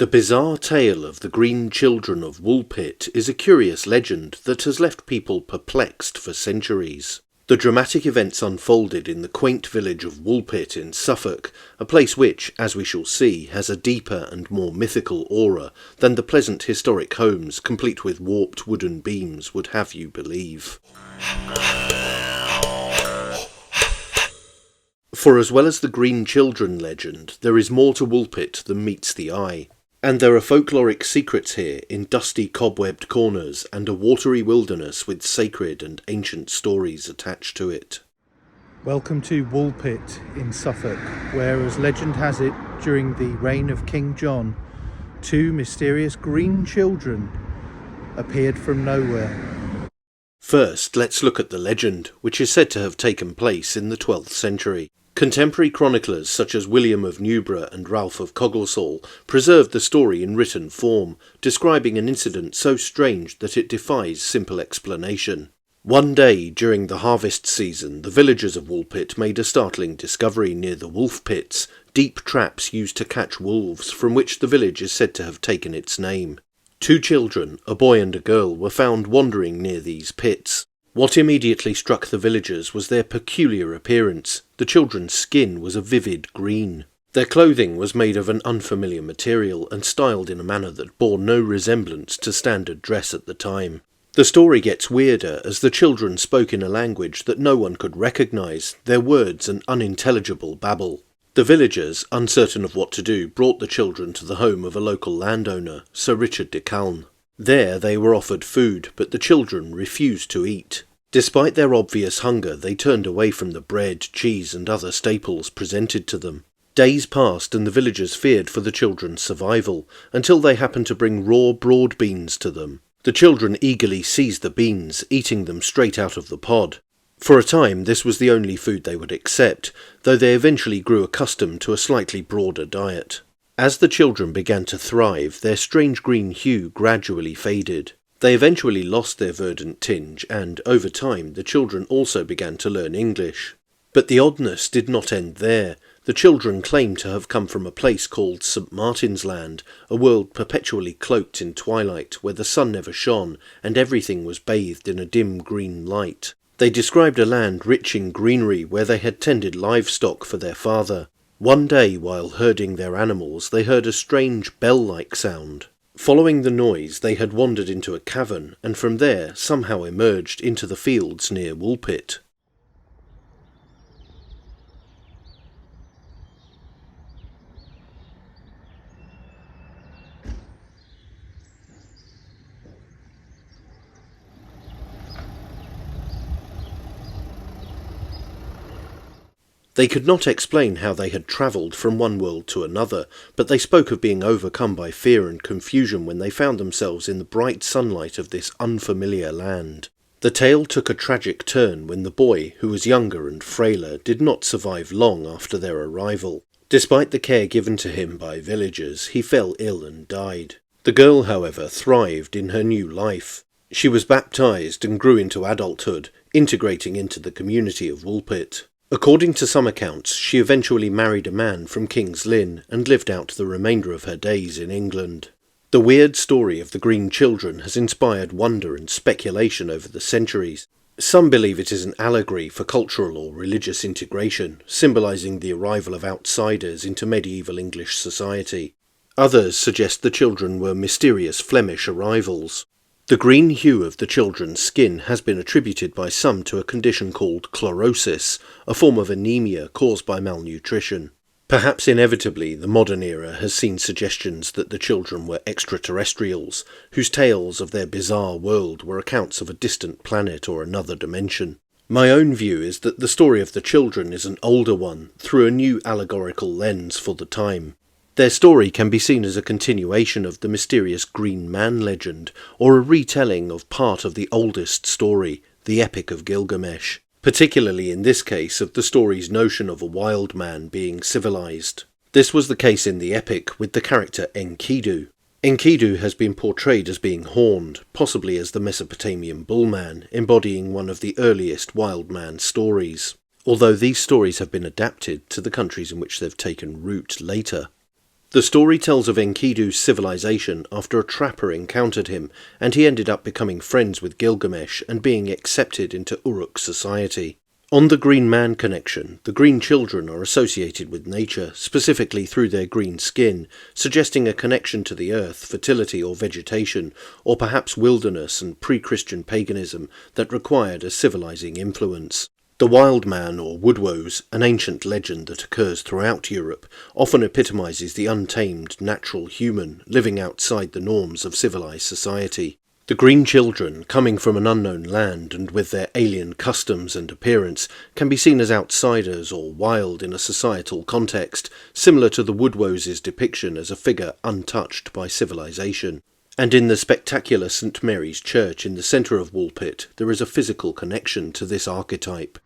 The bizarre tale of the Green Children of Woolpit is a curious legend that has left people perplexed for centuries. The dramatic events unfolded in the quaint village of Woolpit in Suffolk, a place which, as we shall see, has a deeper and more mythical aura than the pleasant historic homes complete with warped wooden beams would have you believe. For as well as the Green Children legend, there is more to Woolpit than meets the eye. And there are folkloric secrets here in dusty cobwebbed corners and a watery wilderness with sacred and ancient stories attached to it. Welcome to Woolpit in Suffolk, where, as legend has it, during the reign of King John, two mysterious green children appeared from nowhere. First, let's look at the legend, which is said to have taken place in the 12th century. Contemporary chroniclers such as William of Newburgh and Ralph of Coggeshall preserved the story in written form, describing an incident so strange that it defies simple explanation. One day during the harvest season, the villagers of Woolpit made a startling discovery near the wolf pits, deep traps used to catch wolves, from which the village is said to have taken its name. Two children, a boy and a girl, were found wandering near these pits. What immediately struck the villagers was their peculiar appearance. The children's skin was a vivid green. Their clothing was made of an unfamiliar material and styled in a manner that bore no resemblance to standard dress at the time. The story gets weirder as the children spoke in a language that no one could recognise, their words an unintelligible babble. The villagers, uncertain of what to do, brought the children to the home of a local landowner, Sir Richard de Calne. There they were offered food, but the children refused to eat. Despite their obvious hunger, they turned away from the bread, cheese and other staples presented to them. Days passed and the villagers feared for the children's survival, until they happened to bring raw broad beans to them. The children eagerly seized the beans, eating them straight out of the pod. For a time this was the only food they would accept, though they eventually grew accustomed to a slightly broader diet. As the children began to thrive, their strange green hue gradually faded. They eventually lost their verdant tinge, and, over time, the children also began to learn English. But the oddness did not end there. The children claimed to have come from a place called St. Martin's Land, a world perpetually cloaked in twilight, where the sun never shone, and everything was bathed in a dim green light. They described a land rich in greenery where they had tended livestock for their father. One day, while herding their animals, they heard a strange bell-like sound. Following the noise, they had wandered into a cavern, and from there somehow emerged into the fields near Woolpit. They could not explain how they had travelled from one world to another, but they spoke of being overcome by fear and confusion when they found themselves in the bright sunlight of this unfamiliar land. The tale took a tragic turn when the boy, who was younger and frailer, did not survive long after their arrival. Despite the care given to him by villagers, he fell ill and died. The girl, however, thrived in her new life. She was baptised and grew into adulthood, integrating into the community of Woolpit. According to some accounts, she eventually married a man from King's Lynn and lived out the remainder of her days in England. The weird story of the Green Children has inspired wonder and speculation over the centuries. Some believe it is an allegory for cultural or religious integration, symbolising the arrival of outsiders into medieval English society. Others suggest the children were mysterious Flemish arrivals. The green hue of the children's skin has been attributed by some to a condition called chlorosis, a form of anemia caused by malnutrition. Perhaps inevitably, the modern era has seen suggestions that the children were extraterrestrials, whose tales of their bizarre world were accounts of a distant planet or another dimension. My own view is that the story of the children is an older one, through a new allegorical lens for the time. Their story can be seen as a continuation of the mysterious Green Man legend, or a retelling of part of the oldest story, the Epic of Gilgamesh, particularly in this case of the story's notion of a wild man being civilized. This was the case in the epic with the character Enkidu. Enkidu has been portrayed as being horned, possibly as the Mesopotamian bullman, embodying one of the earliest wild man stories, although these stories have been adapted to the countries in which they've taken root later. The story tells of Enkidu's civilization after a trapper encountered him, and he ended up becoming friends with Gilgamesh and being accepted into Uruk society. On the Green Man connection, the Green Children are associated with nature, specifically through their green skin, suggesting a connection to the earth, fertility or vegetation, or perhaps wilderness and pre-Christian paganism that required a civilizing influence. The Wild Man, or Woodwoes, an ancient legend that occurs throughout Europe, often epitomizes the untamed, natural human living outside the norms of civilized society. The Green Children, coming from an unknown land and with their alien customs and appearance, can be seen as outsiders or wild in a societal context, similar to the Woodwoes' depiction as a figure untouched by civilization. And in the spectacular St. Mary's Church in the centre of Woolpit, there is a physical connection to this archetype.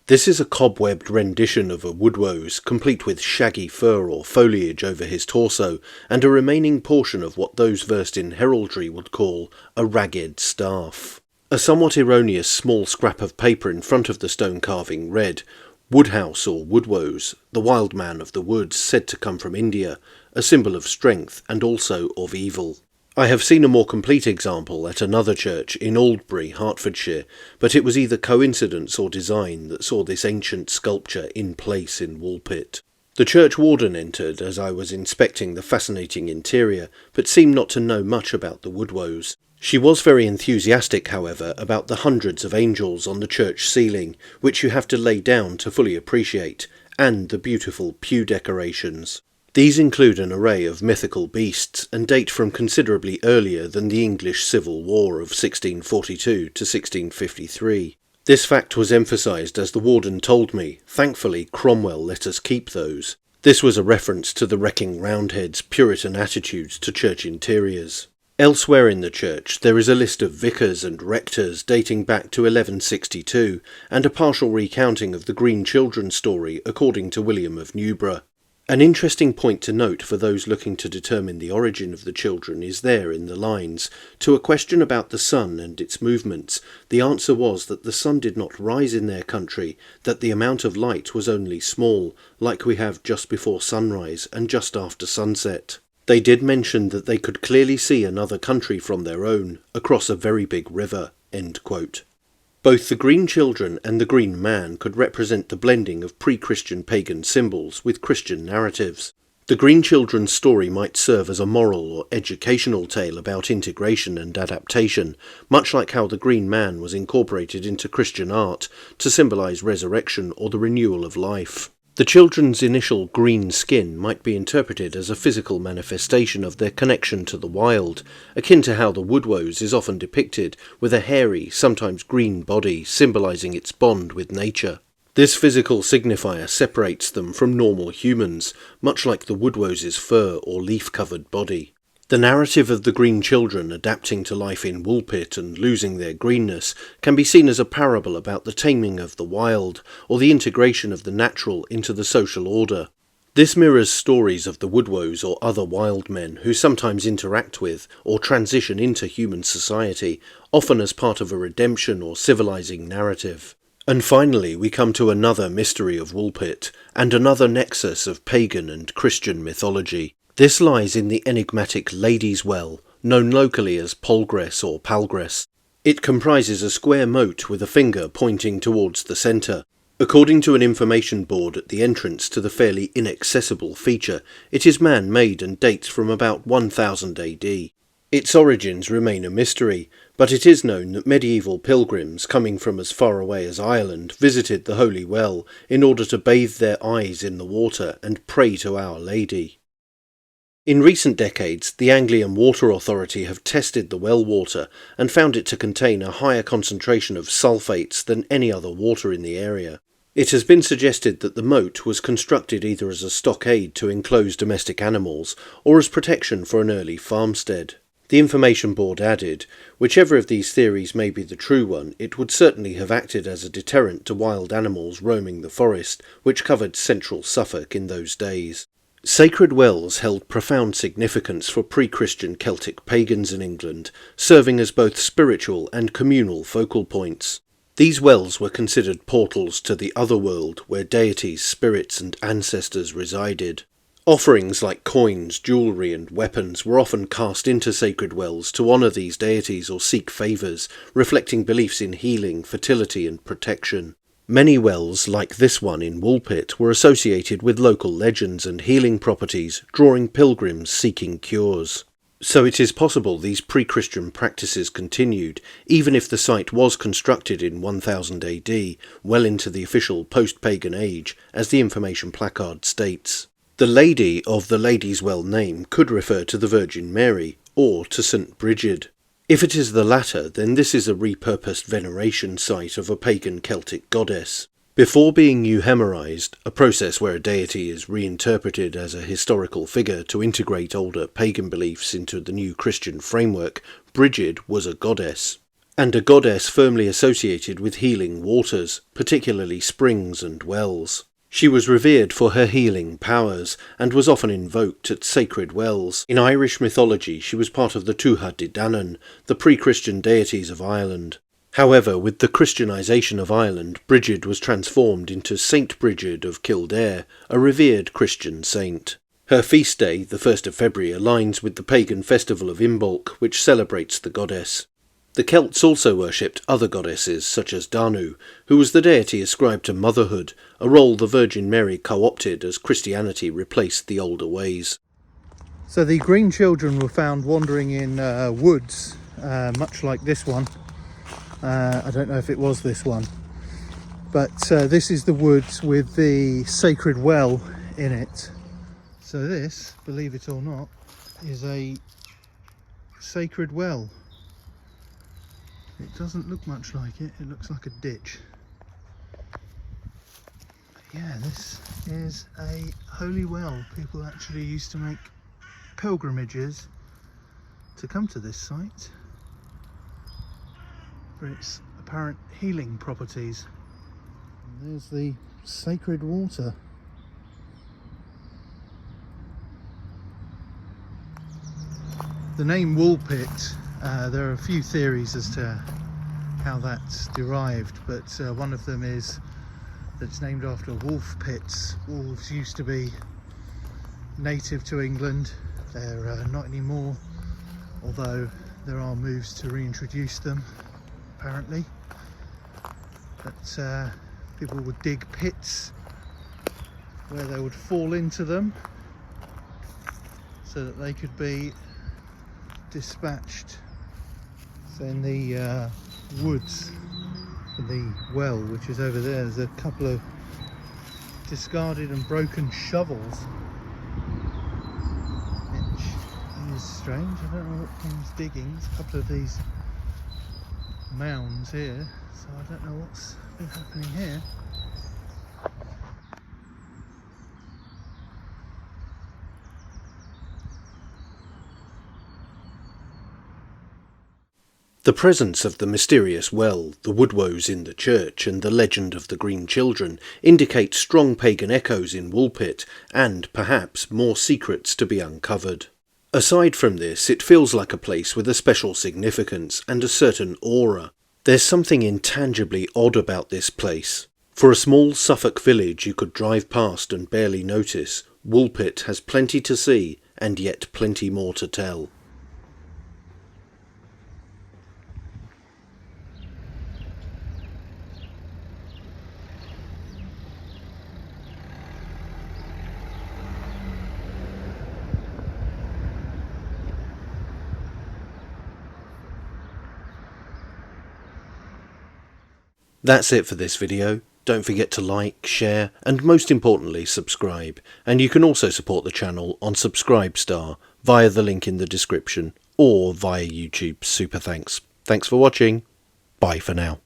This is a cobwebbed rendition of a Woodwoes, complete with shaggy fur or foliage over his torso, and a remaining portion of what those versed in heraldry would call a ragged staff. A somewhat erroneous small scrap of paper in front of the stone carving read, "Woodhouse or Woodwoes, the wild man of the woods said to come from India, a symbol of strength and also of evil." I have seen a more complete example at another church in Aldbury, Hertfordshire, but it was either coincidence or design that saw this ancient sculpture in place in Woolpit. The church warden entered as I was inspecting the fascinating interior, but seemed not to know much about the Woodwoes. She was very enthusiastic, however, about the hundreds of angels on the church ceiling, which you have to lay down to fully appreciate, and the beautiful pew decorations. These include an array of mythical beasts and date from considerably earlier than the English Civil War of 1642 to 1653. This fact was emphasised as the warden told me, "Thankfully Cromwell let us keep those." This was a reference to the wrecking Roundheads' Puritan attitudes to church interiors. Elsewhere in the church there is a list of vicars and rectors dating back to 1162, and a partial recounting of the Green Children story according to William of Newburgh. An interesting point to note for those looking to determine the origin of the children is there in the lines. To a question about the sun and its movements, the answer was that the sun did not rise in their country, that the amount of light was only small, like we have just before sunrise and just after sunset. They did mention that they could clearly see another country from their own, across a very big river. End quote. Both the Green Children and the Green Man could represent the blending of pre-Christian pagan symbols with Christian narratives. The Green Children's story might serve as a moral or educational tale about integration and adaptation, much like how the Green Man was incorporated into Christian art to symbolize resurrection or the renewal of life. The children's initial green skin might be interpreted as a physical manifestation of their connection to the wild, akin to how the Woodwoes is often depicted with a hairy, sometimes green body symbolizing its bond with nature. This physical signifier separates them from normal humans, much like the Woodwoes' fur or leaf-covered body. The narrative of the Green Children adapting to life in Woolpit and losing their greenness can be seen as a parable about the taming of the wild, or the integration of the natural into the social order. This mirrors stories of the Woodwoes or other wild men who sometimes interact with or transition into human society, often as part of a redemption or civilizing narrative. And finally we come to another mystery of Woolpit, and another nexus of pagan and Christian mythology. This lies in the enigmatic Lady's Well, known locally as Polgress or Palgress. It comprises a square moat with a finger pointing towards the centre. According to an information board at the entrance to the fairly inaccessible feature, it is man-made and dates from about 1000 AD. Its origins remain a mystery, but it is known that medieval pilgrims coming from as far away as Ireland visited the Holy Well in order to bathe their eyes in the water and pray to Our Lady. In recent decades, the Anglian Water Authority have tested the well water and found it to contain a higher concentration of sulfates than any other water in the area. It has been suggested that the moat was constructed either as a stockade to enclose domestic animals or as protection for an early farmstead. The information board added, whichever of these theories may be the true one, it would certainly have acted as a deterrent to wild animals roaming the forest, which covered central Suffolk in those days. Sacred wells held profound significance for pre-Christian Celtic pagans in England, serving as both spiritual and communal focal points. These wells were considered portals to the other world, where deities, spirits and ancestors resided. Offerings like coins, jewellery and weapons were often cast into sacred wells to honour these deities or seek favours, reflecting beliefs in healing, fertility and protection. Many wells, like this one in Woolpit, were associated with local legends and healing properties, drawing pilgrims seeking cures. So it is possible these pre-Christian practices continued, even if the site was constructed in 1000 AD, well into the official post-pagan age, as the information placard states. The lady of the Lady's Well name could refer to the Virgin Mary, or to St. Brigid. If it is the latter, then this is a repurposed veneration site of a pagan Celtic goddess. Before being euhemerised, a process where a deity is reinterpreted as a historical figure to integrate older pagan beliefs into the new Christian framework, Brigid was a goddess. And a goddess firmly associated with healing waters, particularly springs and wells. She was revered for her healing powers, and was often invoked at sacred wells. In Irish mythology she was part of the Tuatha De Danann, the pre-Christian deities of Ireland. However, with the Christianisation of Ireland, Brigid was transformed into Saint Brigid of Kildare, a revered Christian saint. Her feast day, the 1st of February, aligns with the pagan festival of Imbolc, which celebrates the goddess. The Celts also worshipped other goddesses, such as Danu, who was the deity ascribed to motherhood, a role the Virgin Mary co-opted as Christianity replaced the older ways. So the Green Children were found wandering in woods, much like this one. I don't know if it was this one, but this is the woods with the sacred well in it. So this, believe it or not, is a sacred well. It doesn't look much like it, it looks like a ditch. Yeah, this is a holy well. People actually used to make pilgrimages to come to this site for its apparent healing properties. And there's the sacred water. The name Woolpit, there are a few theories as to how that's derived, but one of them is that it's named after wolf pits. Wolves used to be native to England. They're not anymore, although there are moves to reintroduce them, apparently. But people would dig pits where they would fall into them so that they could be dispatched. So in the woods for the well, which is over there, there's a couple of discarded and broken shovels, which is strange. I don't know what one's digging. There's a couple of these mounds here, so I don't know what's been happening here. The presence of the mysterious well, the woodwoes in the church, and the legend of the Green Children indicate strong pagan echoes in Woolpit, and, perhaps, more secrets to be uncovered. Aside from this, it feels like a place with a special significance and a certain aura. There's something intangibly odd about this place. For a small Suffolk village you could drive past and barely notice, Woolpit has plenty to see, and yet plenty more to tell. That's it for this video. Don't forget to like, share, and most importantly subscribe. And you can also support the channel on Subscribestar via the link in the description or via YouTube's Super Thanks. Thanks for watching. Bye for now.